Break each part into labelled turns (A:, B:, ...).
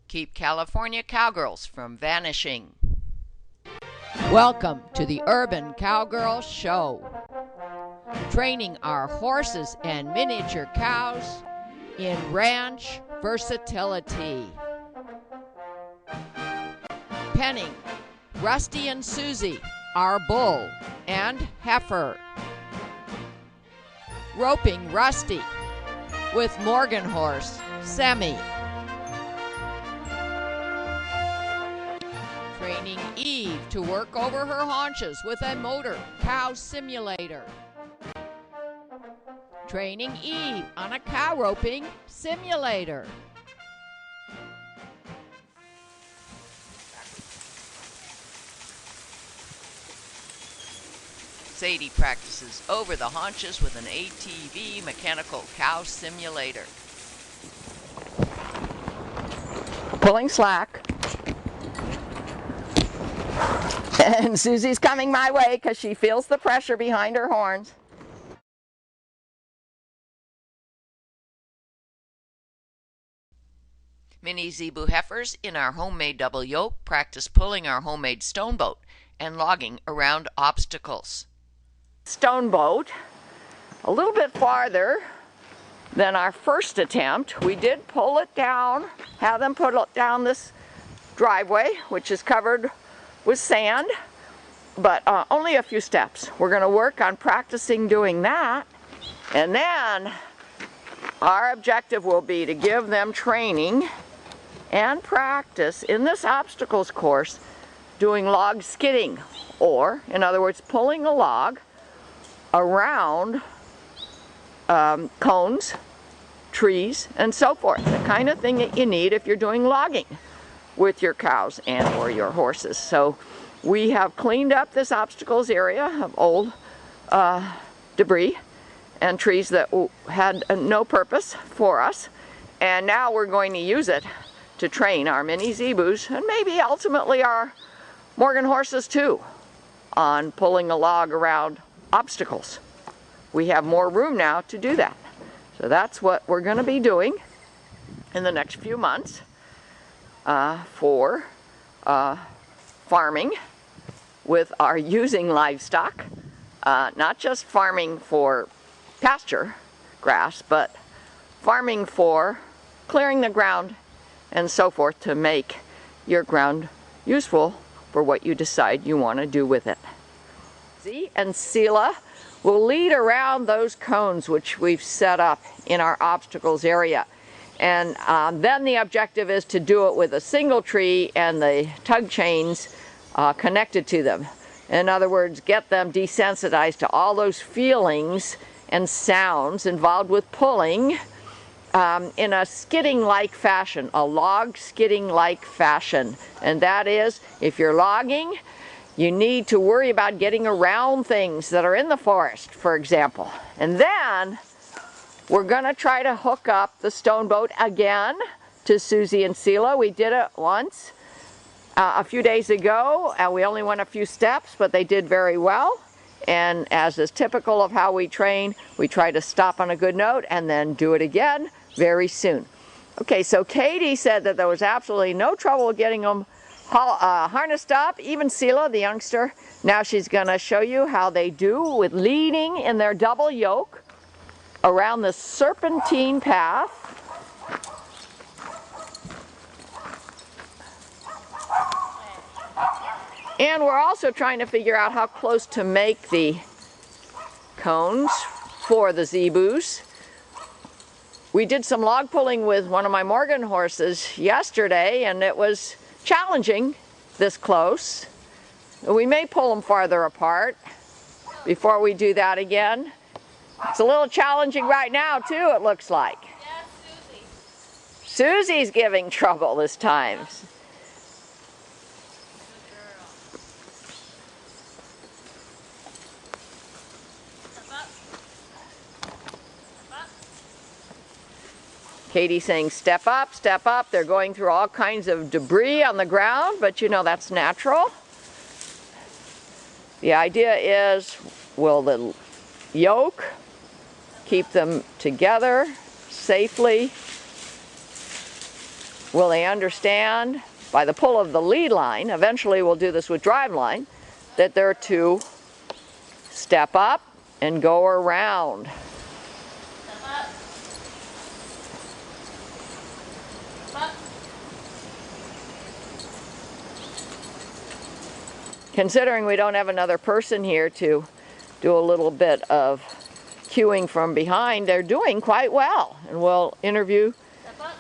A: Keep California cowgirls from vanishing. Welcome to the Urban Cowgirl Show. Training our horses and miniature cows in ranch versatility. Penning Rusty and Suzi, our bull and heifer. Roping Rusty with Morgan horse Semi. Training Eve to work over her haunches with a motor cow simulator. Training Eve on a cow roping simulator. Sadie practices over the haunches with an ATV mechanical cow simulator.
B: Pulling slack. And Suzi's coming my way because she feels the pressure behind her horns.
A: Mini Zebu heifers in our homemade double yoke practice pulling our homemade Stoneboat and logging around obstacles.
B: Stoneboat, a little bit farther than our first attempt. We did pull it down, have them put it down this driveway, which is covered with sand, but only a few steps. We're going to work on practicing doing that, and then our objective will be to give them training and practice in this obstacles course doing log skidding, or in other words pulling a log around cones, trees, and so forth. The kind of thing that you need if you're doing logging with your cows and or your horses. So we have cleaned up this obstacles area of old debris and trees that had no purpose for us, and now we're going to use it to train our mini Zebus and maybe ultimately our Morgan horses too on pulling a log around obstacles. We have more room now to do that. So that's what we're going to be doing in the next few months for farming with our using livestock, not just farming for pasture grass, but farming for clearing the ground and so forth to make your ground useful for what you decide you want to do with it. Suzi and Seela will lead around those cones which we've set up in our obstacles area. And then the objective is to do it with a single tree and the tug chains connected to them. In other words, get them desensitized to all those feelings and sounds involved with pulling in a skidding-like fashion, a log skidding-like fashion. And that is, if you're logging, you need to worry about getting around things that are in the forest, for example. And then we're going to try to hook up the Stoneboat again to Suzi and Seela. We did it once a few days ago, and we only went a few steps, but they did very well. And as is typical of how we train, we try to stop on a good note and then do it again very soon. Okay, so Katie said that there was absolutely no trouble getting them harnessed up, even Seela, the youngster. Now she's going to show you how they do with leading in their double yoke around the serpentine path. And we're also trying to figure out how close to make the cones for the Zebus. We did some log pulling with one of my Morgan horses yesterday, and it was challenging this close. We may pull them farther apart before we do that again. It's a little challenging right now too, it looks like.
C: Yeah, Suzi.
B: Suzi's giving trouble this time. Katie saying step up, step up. They're going through all kinds of debris on the ground, but you know that's natural. The idea is, will the yoke keep them together safely will they understand by the pull of the lead line, eventually we'll do this with drive line, that they're to step up and go around.
C: Step up. Step up.
B: Considering we don't have another person here to do a little bit of cueing from behind, they're doing quite well. And we'll interview
C: Step up.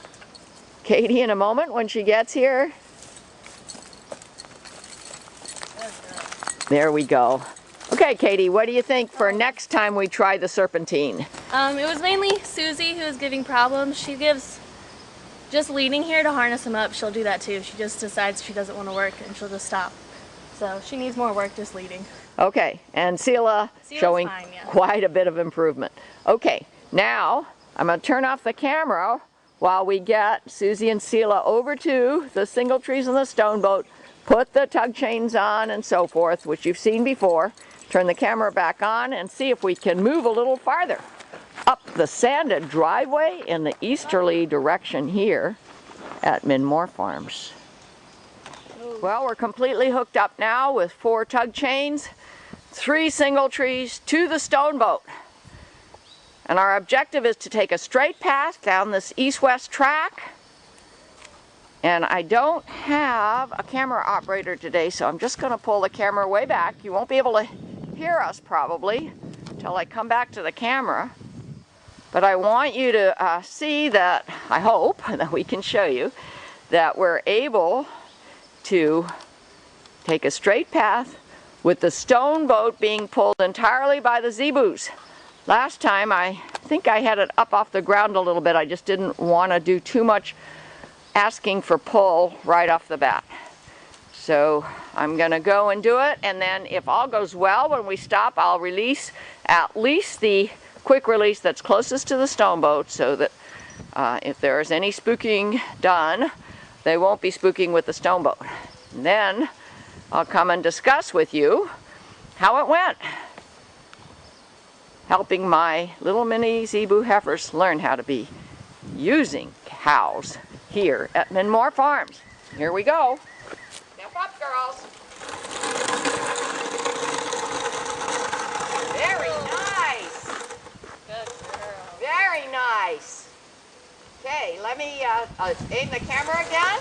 B: Katie in a moment when she gets here. There we go. Okay, Katie, what do you think for next time we try the serpentine?
C: It was mainly Susie who was giving problems. She gives just leading here to harness him up. She'll do that too. She just decides she doesn't want to work and she'll just stop. So she needs more work just leading.
B: Okay, and Seela showing
C: fine, yeah.
B: quite a bit of improvement. Okay, now I'm going to turn off the camera while we get Suzi and Seela over to the single trees in the Stoneboat, put the tug chains on and so forth, which you've seen before. Turn the camera back on and see if we can move a little farther up the sanded driveway in the easterly direction here at Minmore Farms. Well, we're completely hooked up now with 4 tug chains, 3 single trees to the Stoneboat. And our objective is to take a straight path down this east-west track. And I don't have a camera operator today, so I'm just going to pull the camera way back. You won't be able to hear us probably until I come back to the camera. But I want you to see that, I hope, that we can show you that we're able to take a straight path with the Stoneboat being pulled entirely by the Zebus. Last time I think I had it up off the ground a little bit. I just didn't want to do too much asking for pull right off the bat. So I'm going to go and do it, and then if all goes well when we stop, I'll release at least the quick release that's closest to the Stoneboat so that if there's any spooking done, they won't be spooking with the Stoneboat. And then I'll come and discuss with you how it went, helping my little mini Zebu heifers learn how to be using cows here at Minmore Farms. Here we go. Step up, girls. Very nice.
C: Good girl.
B: Very nice. Okay, let me aim the camera again.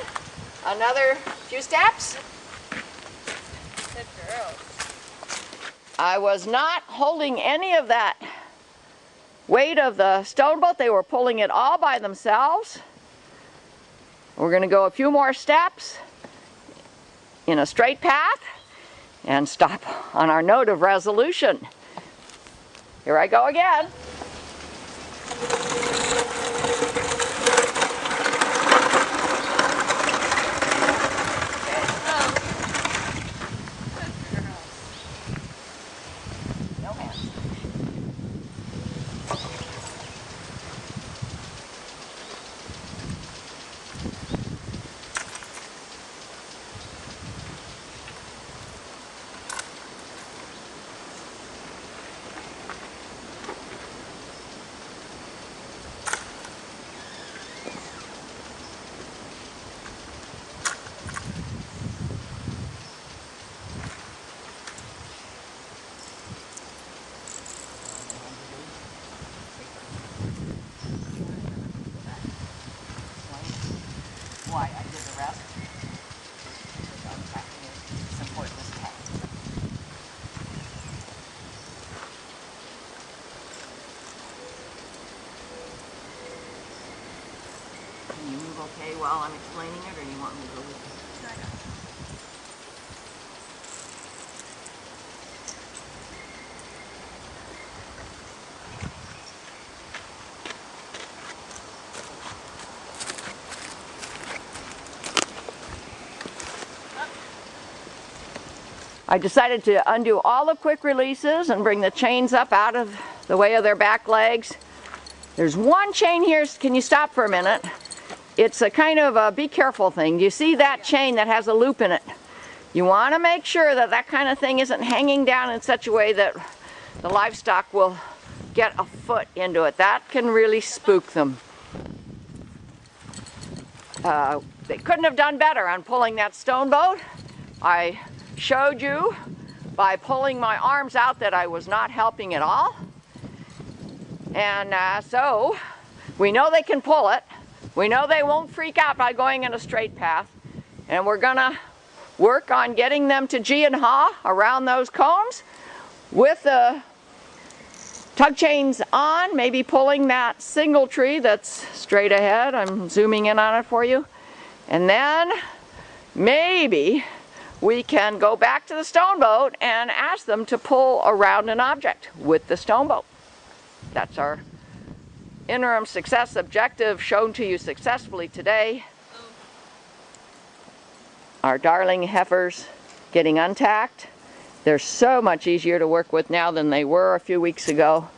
B: Another few steps.
C: Good girl.
B: I was not holding any of that weight of the Stoneboat. They were pulling it all by themselves. We're going to go a few more steps in a straight path and stop on our note of resolution. Here I go again. Why I did the rest. Support this cat. Can you move okay while I'm explaining it, or do you want me to go with you? I decided to undo all the quick releases and bring the chains up out of the way of their back legs. There's one chain here. Can you stop for a minute? It's a kind of a be careful thing. Do you see that chain that has a loop in it? You want to make sure that that kind of thing isn't hanging down in such a way that the livestock will get a foot into it. That can really spook them. they couldn't have done better on pulling that Stoneboat. I showed you by pulling my arms out that I was not helping at all. And so we know they can pull it. We know they won't freak out by going in a straight path. And we're gonna work on getting them to G and Ha around those combs with the tug chains on, maybe pulling that single tree that's straight ahead. I'm zooming in on it for you. And then maybe we can go back to the Stoneboat and ask them to pull around an object with the Stoneboat. That's our interim success objective shown to you successfully today. Our darling heifers getting untacked. They're so much easier to work with now than they were a few weeks ago.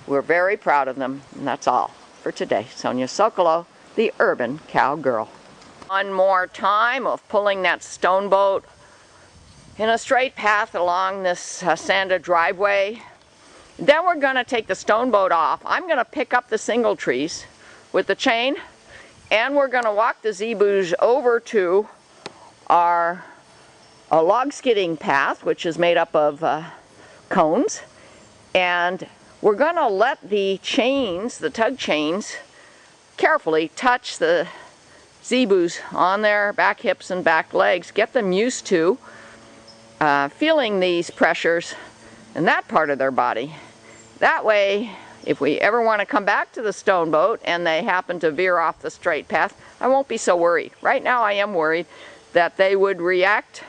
B: We're very proud of them, and that's all for today. Sonia Sokolow, the Urban Cowgirl. One more time of pulling that Stoneboat in a straight path along this sanded driveway. Then we're going to take the Stoneboat off. I'm going to pick up the single trees with the chain, and we're going to walk the Zebus over to our log skidding path, which is made up of cones, and we're going to let the chains, the tug chains, carefully touch the Zebus on their back hips and back legs, get them used to feeling these pressures in that part of their body. That way, if we ever want to come back to the Stoneboat and they happen to veer off the straight path, I won't be so worried. Right now I am worried that they would react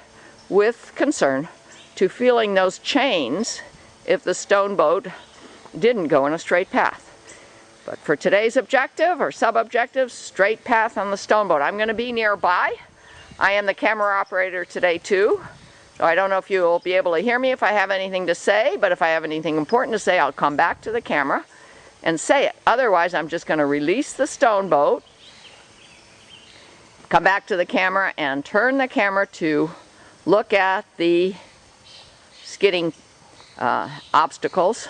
B: with concern to feeling those chains if the Stoneboat didn't go in a straight path. But for today's objective or sub-objective, straight path on the Stoneboat. I'm going to be nearby. I am the camera operator today too. So I don't know if you'll be able to hear me if I have anything to say, but if I have anything important to say, I'll come back to the camera and say it. Otherwise, I'm just going to release the Stoneboat, come back to the camera, and turn the camera to look at the skidding obstacles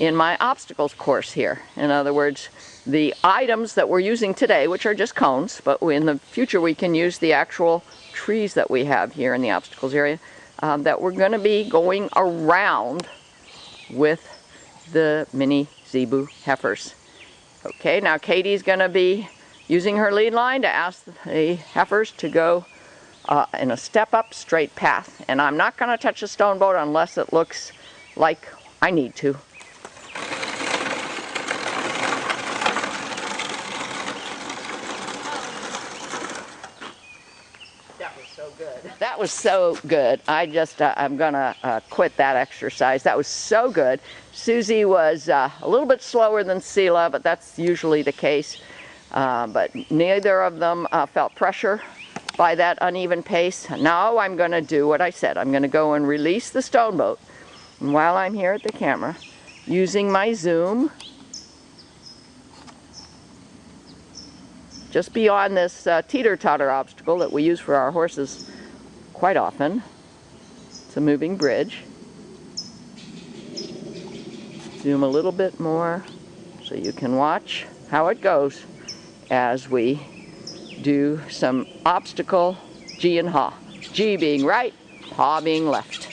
B: in my obstacles course here. In other words, the items that we're using today, which are just cones, but in the future we can use the actual trees that we have here in the obstacles area, that we're going to be going around with the mini Zebu heifers. Okay, now Katie's going to be using her lead line to ask the heifers to go in a step-up straight path. And I'm not going to touch the Stoneboat unless it looks like I need to. That was so good. I'm gonna quit that exercise. That was so good. Suzi was a little bit slower than Seela, but that's usually the case. But neither of them felt pressure by that uneven pace. Now I'm gonna do what I said. I'm gonna go and release the Stoneboat. And while I'm here at the camera, using my zoom, just beyond this teeter-totter obstacle that we use for our horses quite often. It's a moving bridge. Zoom a little bit more so you can watch how it goes as we do some obstacle G and Ha. G being right, Ha being left.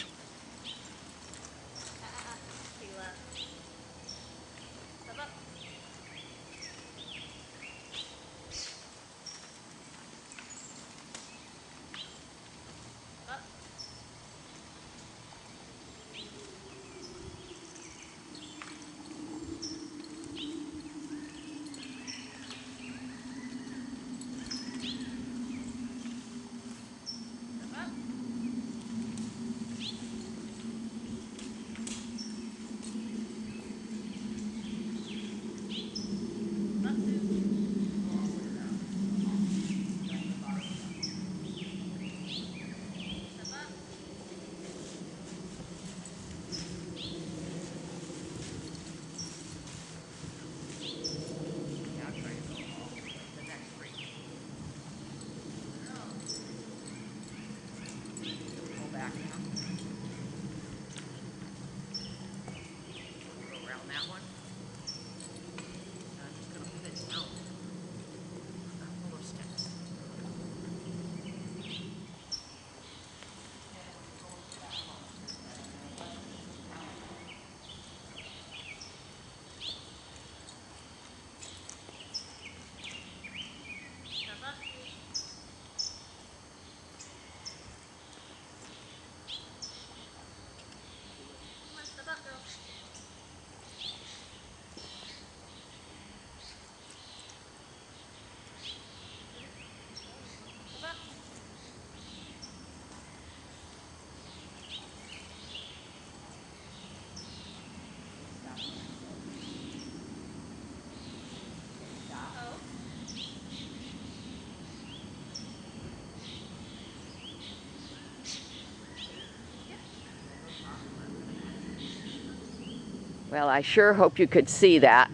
B: Well, I sure hope you could see that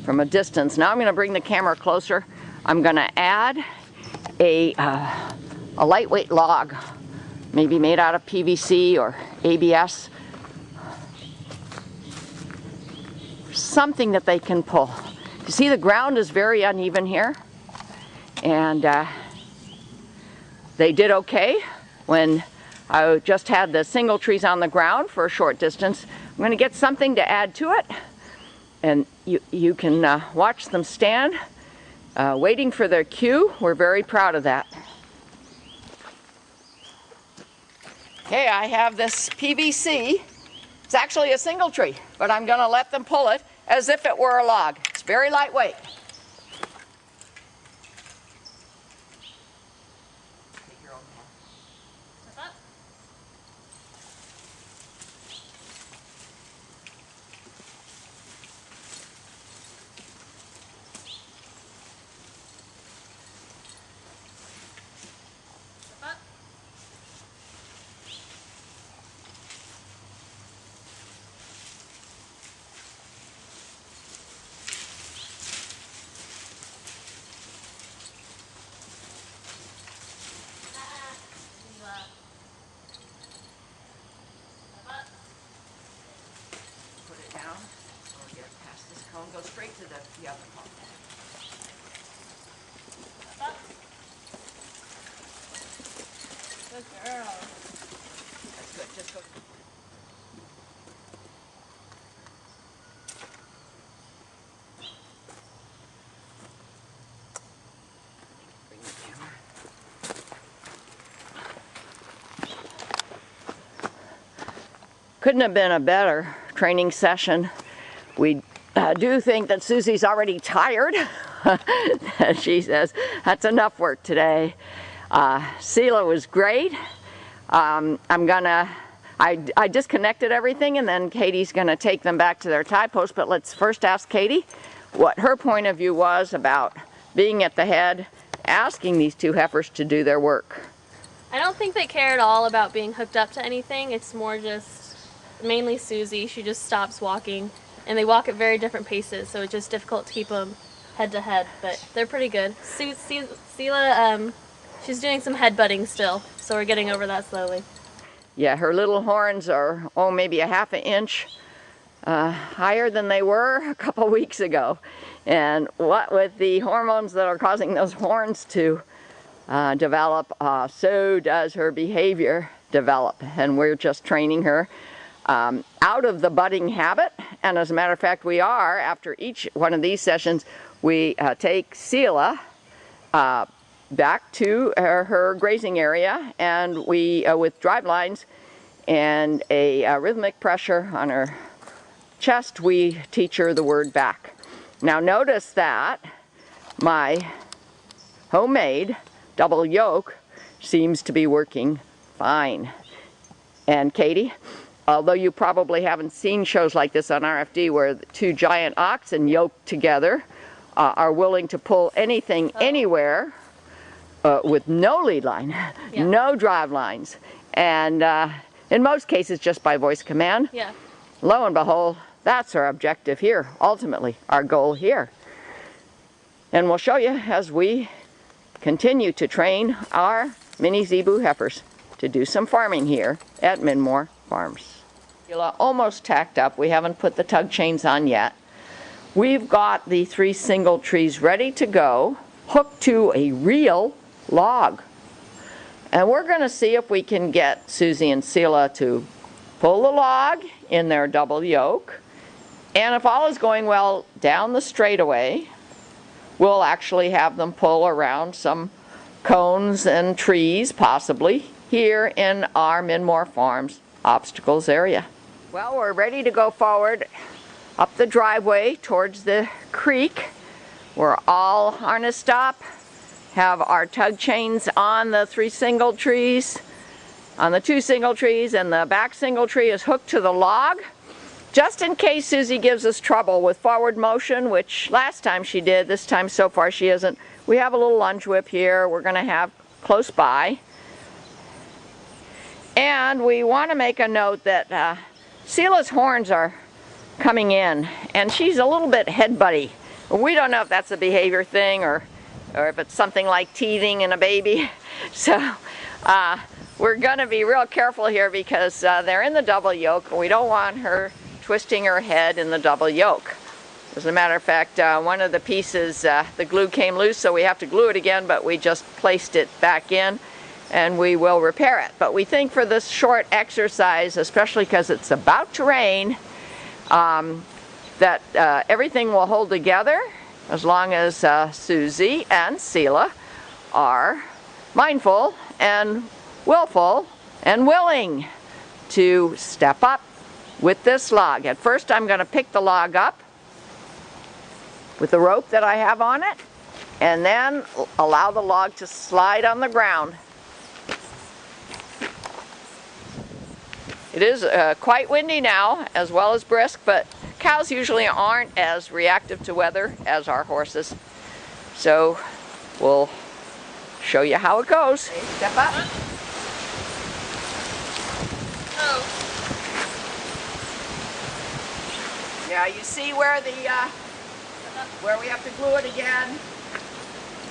B: from a distance. Now I'm going to bring the camera closer. I'm going to add a lightweight log, maybe made out of PVC or ABS. Something that they can pull. You see the ground is very uneven here, and they did okay when I just had the single trees on the ground for a short distance. I'm going to get something to add to it, and you can watch them stand waiting for their cue. We're very proud of that. Okay, I have this PVC. It's actually a single tree, but I'm going to let them pull it as if it were a log. It's very lightweight. Go straight to the other pump.
C: Good girl.
B: That's good. Just go. Bring the camera. Couldn't have been a better training session. We do think that Susie's already tired. She says, that's enough work today. Seela was great. I disconnected everything, and then Katie's gonna take them back to their tie post, but let's first ask Katie what her point of view was about being at the head, asking these two heifers to do their work.
C: I don't think they care at all about being hooked up to anything. It's more just mainly Susie. She just stops walking. And they walk at very different paces, so it's just difficult to keep them head to head, but they're pretty good. Seela, she's doing some headbutting still, so we're getting over that slowly.
B: Yeah, her little horns are, maybe a half an inch higher than they were a couple weeks ago. And what with the hormones that are causing those horns to develop, so does her behavior develop, and we're just training her out of the budding habit. And as a matter of fact, we are, after each one of these sessions, we take Seela back to her grazing area, and we, with drive lines and a rhythmic pressure on her chest, we teach her the word back. Now notice that my homemade double yoke seems to be working fine. And Katie, although you probably haven't seen shows like this on RFD where the two giant oxen yoked together are willing to pull anything anywhere with no lead line, yeah. No drive lines, and in most cases just by voice command.
C: Yeah.
B: Lo and behold, that's our objective here, ultimately, our goal here. And we'll show you as we continue to train our mini Zebu heifers to do some farming here at Minmore Farms. Almost tacked up. We haven't put the tug chains on yet. We've got the 3 single trees ready to go, hooked to a real log. And we're going to see if we can get Suzi and Seela to pull the log in their double yoke. And if all is going well down the straightaway, we'll actually have them pull around some cones and trees, possibly, here in our Minmore Farms obstacles area. Well, we're ready to go forward up the driveway towards the creek. We're all harnessed up, have our tug chains on the 3 single trees, on the 2 single trees, and the back single tree is hooked to the log. Just in case Susie gives us trouble with forward motion, which last time she did, this time so far she isn't. We have a little lunge whip here we're going to have close by. And we want to make a note that Seela's horns are coming in, and she's a little bit head-butty. We don't know if that's a behavior thing or if it's something like teething in a baby. So we're going to be real careful here because they're in the double yoke, and we don't want her twisting her head in the double yoke. As a matter of fact, one of the pieces, the glue came loose, so we have to glue it again, but we just placed it back in, and we will repair it. But we think for this short exercise, especially because it's about to rain, that everything will hold together as long as Suzi and Seela are mindful and willful and willing to step up with this log. At first I'm going to pick the log up with the rope that I have on it, and then allow the log to slide on the ground. It is quite windy now, as well as brisk, but cows usually aren't as reactive to weather as our horses. So we'll show you how it goes. Okay, step up.
C: Oh.
B: Yeah, you see where we have to glue it again.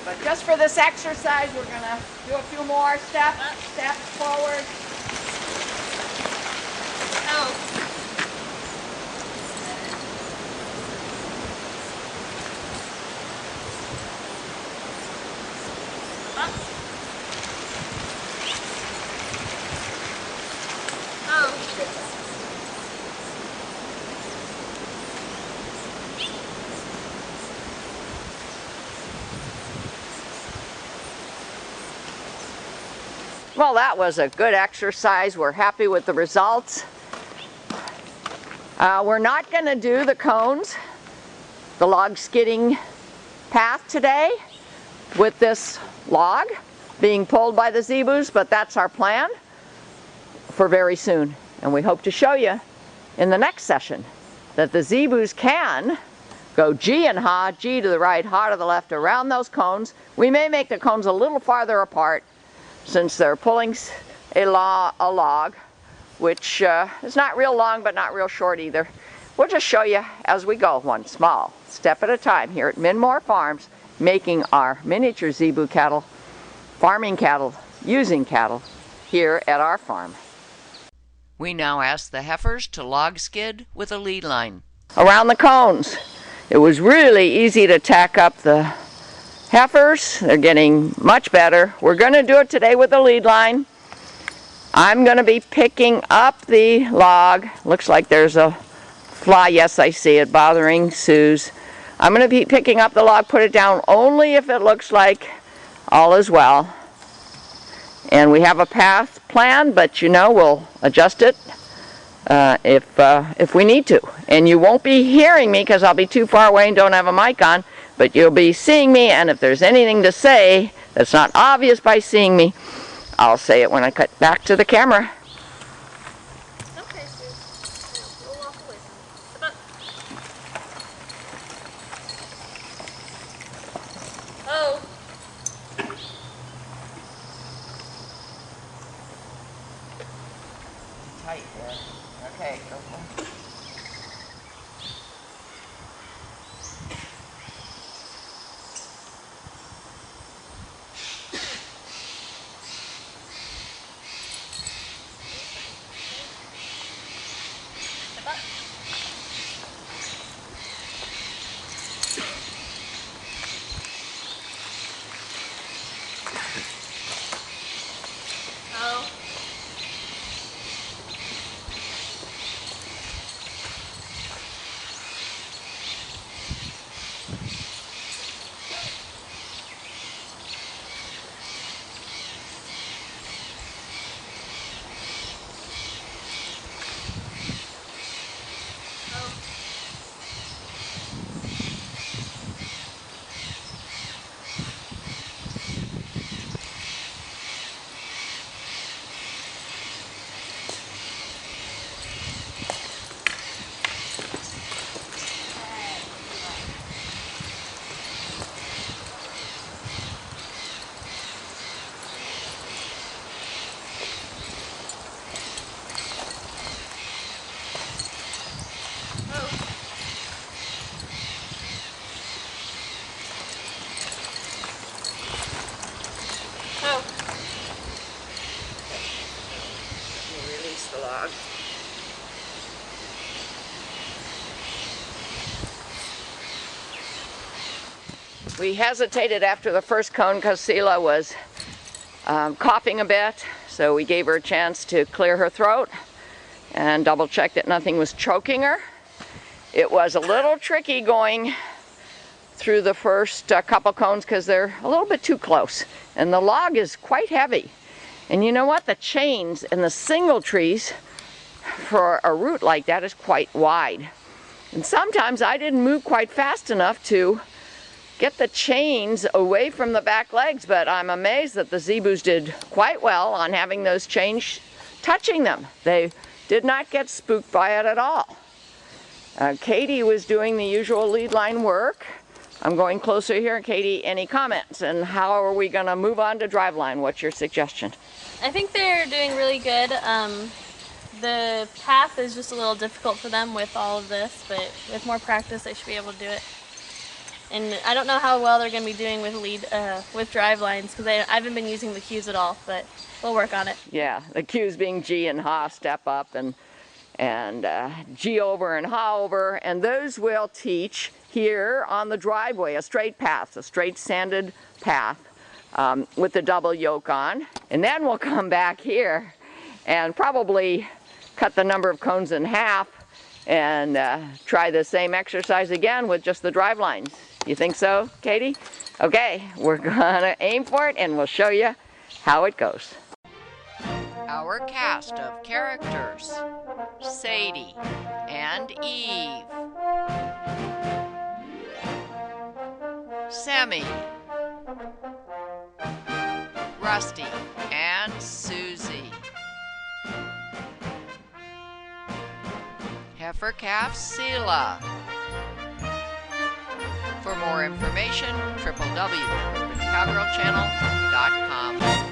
B: But just for this exercise, we're going to do a few more steps forward.
C: Oh.
B: Well, that was a good exercise. We're happy with the results. We're not going to do the cones, the log skidding path today with this log being pulled by the Zebus, but that's our plan for very soon. And we hope to show you in the next session that the Zebus can go G and ha, G to the right, ha to the left around those cones. We may make the cones a little farther apart since they're pulling a log, which is not real long but not real short either. We'll just show you as we go, one small step at a time here at Minmore Farms, making our miniature Zebu cattle, farming cattle, using cattle here at our farm. We now ask the heifers to log skid with a lead line around the cones. It was really easy to tack up the heifers. They're getting much better. We're going to do it today with a lead line. I'm going to be picking up the log. Looks like there's a fly. Yes, I see it bothering Suze. I'm going to be picking up the log, put it down only if it looks like all is well. And we have a path planned, but you know, we'll adjust it if we need to. And you won't be hearing me because I'll be too far away and don't have a mic on, but you'll be seeing me, and if there's anything to say that's not obvious by seeing me, I'll say it when I cut back to the camera.
C: Okay, Sue. We'll walk away from it. Oh.
B: Tight there. Okay, go for it. We hesitated after the first cone because Seela was coughing a bit, so we gave her a chance to clear her throat and double check that nothing was choking her. It was a little tricky going through the first couple cones because they're a little bit too close, and the log is quite heavy. And you know what? The chains and the single trees for a route like that is quite wide. And sometimes I didn't move quite fast enough to get the chains away from the back legs, but I'm amazed that the Zebus did quite well on having those chains touching them. They did not get spooked by it at all. Katie was doing the usual lead line work. I'm going closer here. Katie, any comments? And how are we going to move on to drive line? What's your suggestion?
C: I think they're doing really good. The path is just a little difficult for them with all of this, but with more practice they should be able to do it. And I don't know how well they're going to be doing with drive lines because I haven't been using the cues at all, but we'll work on it.
B: Yeah, the cues being G and Ha, step up, and G over and Ha over, and those will teach here on the driveway, a straight path, a straight sanded path with the double yoke on. And then we'll come back here and probably cut the number of cones in half and try the same exercise again with just the drive lines. You think so, Katie? Okay, we're gonna aim for it and we'll show you how it goes.
A: Our cast of characters: Sadie and Eve, Sammy, Rusty and Susie, Heifer calf Seela. For more information, www.cowgirlchannel.com.